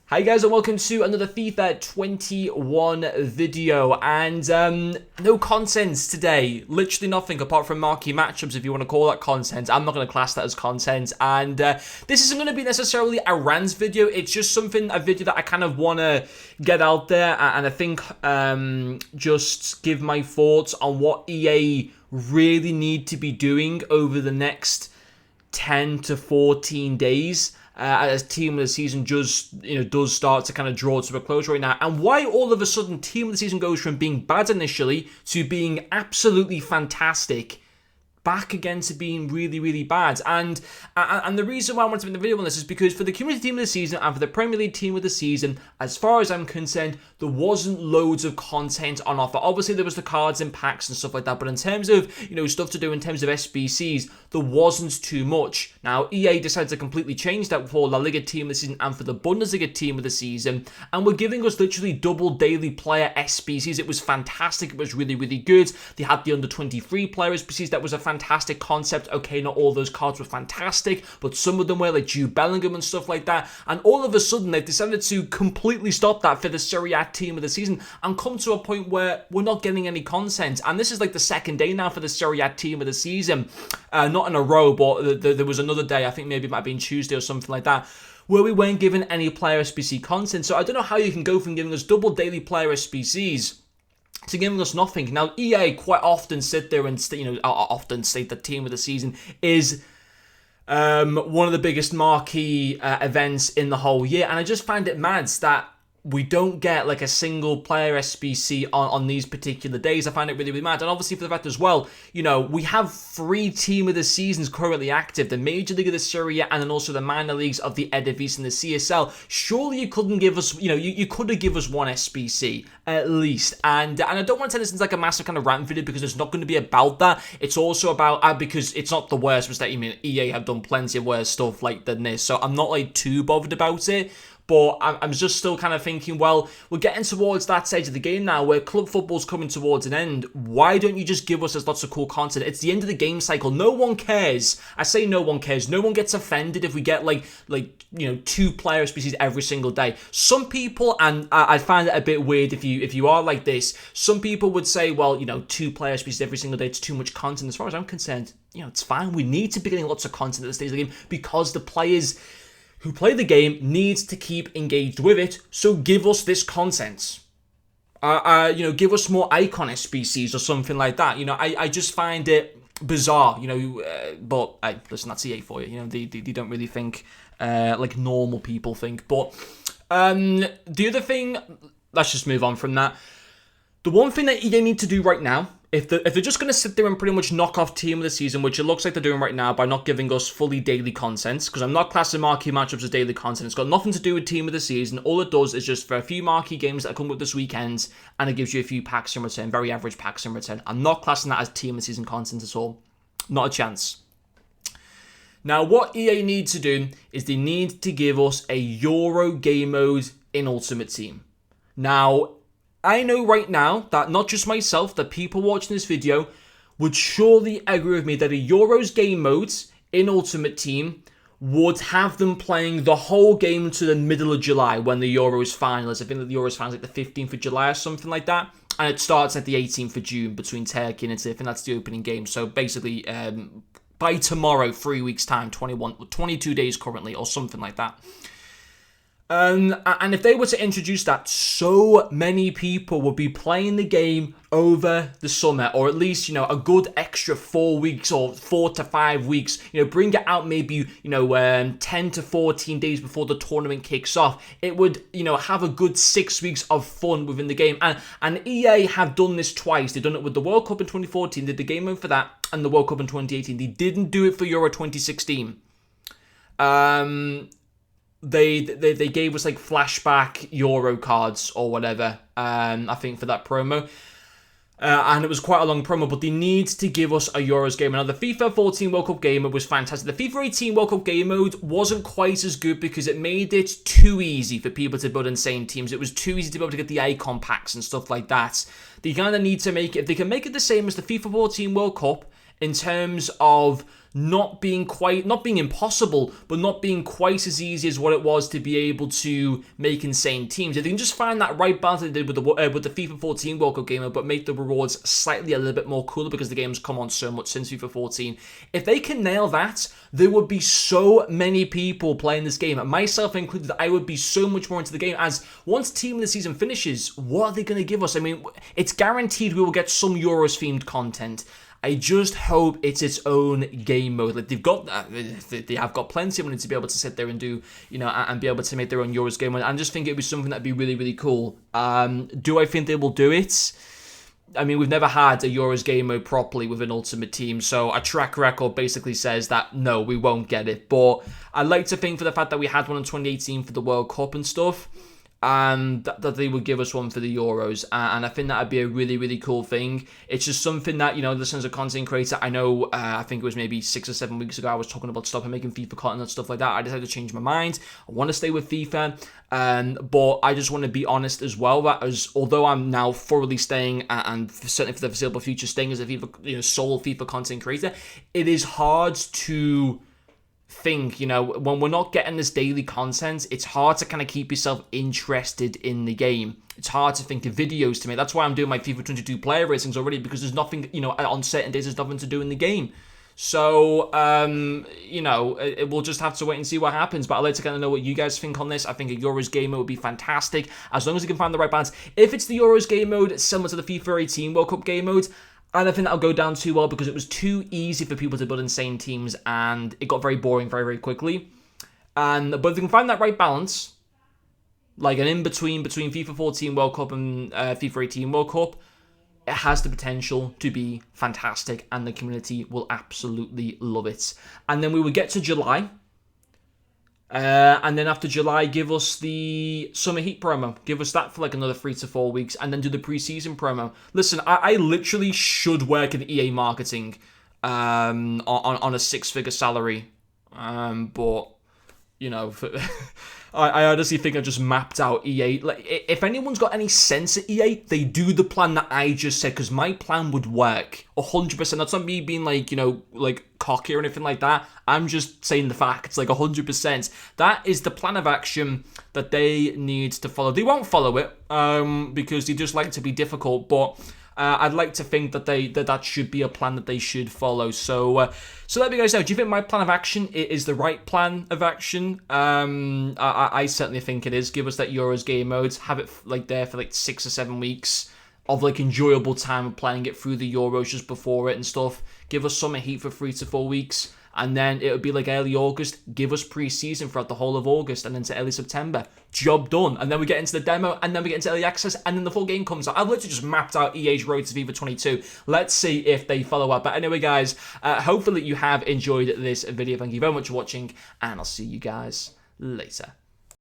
Hi guys and welcome to another FIFA 21 video, and no content today, literally nothing apart from marquee matchups if you want to call that content. I'm not going to class that as content, and this isn't going to be necessarily a rant video. It's just a video that I kind of want to get out there, and I think just give my thoughts on what EA really need to be doing over the next 10 to 14 days. As Team of the Season does start to kind of draw to a close right now, and why all of a sudden Team of the Season goes from being bad initially to being absolutely fantastic, back again to being really, really bad. And the reason why I wanted to make the video on this is because for the Community Team of the Season and for the Premier League Team of the Season, as far as I'm concerned, there wasn't loads of content on offer. Obviously, there was the cards and packs and stuff like that, but in terms of, stuff to do in terms of SBCs, there wasn't too much. Now, EA decided to completely change that for La Liga Team of the Season and for the Bundesliga Team of the Season, and we're giving us literally double daily player SBCs. It was fantastic. It was really, really good. They had the under-23 player SBCs. That was a fantastic concept. Okay, not all those cards were fantastic, but some of them were, like Jude Bellingham and stuff like that. And all of a sudden, they've decided to completely stop that for the Serie A Team of the Season and come to a point where we're not getting any content. And this is like the second day now for the Serie A Team of the Season. Not in a row, but there was another day, I think maybe it might have been Tuesday or something like that, where we weren't given any player SBC content. So I don't know how you can go from giving us double daily player SBCs to giving us nothing. Now, EA quite often sit there and often state that Team of the Season is one of the biggest marquee events in the whole year, and I just find it mad that we don't get like a single player SBC on these particular days. I find it really, really mad. And obviously for the fact as well, we have 3 Team of the Seasons currently active. The Major League of the Serie A and then also the minor leagues of the Eredivisie and the CSL. Surely you couldn't give us, you could have given us one SBC at least. And I don't want to turn this into like a massive kind of rant video because it's not going to be about that. It's also about, because it's not the worst mistake. EA have done plenty of worse stuff like than this. So I'm not like too bothered about it. But I'm just still kind of thinking, well, we're getting towards that stage of the game now where club football's coming towards an end. Why don't you just give us lots of cool content? It's the end of the game cycle. No one cares. I say no one cares. No one gets offended if we get like 2 player species every single day. Some people, and I find it a bit weird if you are like this, some people would say, well, 2 player species every single day, it's too much content. As far as I'm concerned, it's fine. We need to be getting lots of content at the stage of the game because the players who play the game needs to keep engaged with it, so give us this content. Give us more icon SBCs or something like that. I just find it bizarre, but listen, that's EA for you. They don't really think like normal people think. But the other thing, let's just move on from that. The one thing that EA need to do right now, if they're just going to sit there and pretty much knock off Team of the Season, which it looks like they're doing right now by not giving us fully daily content, because I'm not classing marquee matchups as daily content. It's got nothing to do with Team of the Season. All it does is just for a few marquee games that come up this weekend, and it gives you a few packs in return, very average packs in return. I'm not classing that as Team of the Season content at all. Not a chance. Now, what EA needs to do is they need to give us a Euro game mode in Ultimate Team. Now, I know right now that not just myself, that people watching this video would surely agree with me that a Euros game mode in Ultimate Team would have them playing the whole game to the middle of July when the Euros final is. I think that the Euros final is like the 15th of July or something like that. And it starts at the 18th of June between Turkey and Italy. I think that's the opening game. So basically, by tomorrow, 3 weeks' time, 22 days currently, or something like that. And if they were to introduce that, so many people would be playing the game over the summer, or at least, a good extra 4 weeks or 4 to 5 weeks. Bring it out maybe, 10 to 14 days before the tournament kicks off. It would, have a good 6 weeks of fun within the game. And EA have done this twice. They've done it with the World Cup in 2014, did the game mode for that, and the World Cup in 2018. They didn't do it for Euro 2016. They gave us like flashback Euro cards or whatever, I think, for that promo. And it was quite a long promo, but they need to give us a Euros game. Now, the FIFA 14 World Cup game mode was fantastic. The FIFA 18 World Cup game mode wasn't quite as good because it made it too easy for people to build insane teams. It was too easy to be able to get the icon packs and stuff like that. They kind of need to make it, if they can make it the same as the FIFA 14 World Cup, in terms of not being impossible, but not being quite as easy as what it was to be able to make insane teams. If they can just find that right balance they did with the FIFA 14 World Cup game mode, but make the rewards slightly a little bit more cooler because the game's come on so much since FIFA 14. If they can nail that, there would be so many people playing this game, myself included. I would be so much more into the game, as once Team of the Season finishes, what are they going to give us? I mean, it's guaranteed we will get some Euros themed content. I just hope it's its own game mode. Like, they have got plenty of money to be able to sit there and do, and be able to make their own Euros game mode. I just think it would be something that'd be really, really cool. Do I think they will do it? I mean, we've never had a Euros game mode properly with an Ultimate Team, so our track record basically says that, no, we won't get it. But I like to think, for the fact that we had one in 2018 for the World Cup and stuff, and that they would give us one for the Euros, and I think that would be a really, really cool thing. It's just something that, listen, as a content creator, I know, I think it was maybe 6 or 7 weeks ago, I was talking about stopping making FIFA content and stuff like that. I decided to change my mind. I want to stay with FIFA, but I just want to be honest as well, that although I'm now thoroughly staying, and certainly for the foreseeable future, staying as a FIFA, sole FIFA content creator, it is hard to think, when we're not getting this daily content, it's hard to kind of keep yourself interested in the game. It's hard to think of videos to make. That's why I'm doing my FIFA 22 player ratings already, because there's nothing, on certain days, there's nothing to do in the game. So, we'll just have to wait and see what happens. But I'd like to kind of know what you guys think on this. I think a Euros game mode would be fantastic, as long as you can find the right balance. If it's the Euros game mode, similar to the FIFA 18 World Cup game mode, I don't think that'll go down too well, because it was too easy for people to build insane teams, and it got very boring very, very quickly. But if they can find that right balance, like an in-between between FIFA 14 World Cup and FIFA 18 World Cup, it has the potential to be fantastic, and the community will absolutely love it. And then we will get to July. And then after July, give us the Summer Heat promo. Give us that for like another 3 to 4 weeks, and then do the preseason promo. Listen, I literally should work in EA marketing on a 6-figure salary. But, I honestly think I just mapped out EA. Like, if anyone's got any sense at EA, they do the plan that I just said, because my plan would work 100%. That's not me being like, cocky or anything like that. I'm just saying the facts, like 100%. That is the plan of action that they need to follow. They won't follow it because they just like to be difficult, but I'd like to think that that should be a plan that they should follow. So let me guys know. Do you think my plan of action is the right plan of action? I certainly think it is. Give us that Euros game mode. Have it like there for like 6 or 7 weeks of like enjoyable time of playing it through the Euros just before it and stuff. Give us Summer Heat for 3 to 4 weeks. And then it would be like early August. Give us pre-season throughout the whole of August and into early September. Job done. And then we get into the demo, and then we get into early access, and then the full game comes out. I've literally just mapped out EA's road to FIFA 22. Let's see if they follow up. But anyway, guys, hopefully you have enjoyed this video. Thank you very much for watching, and I'll see you guys later.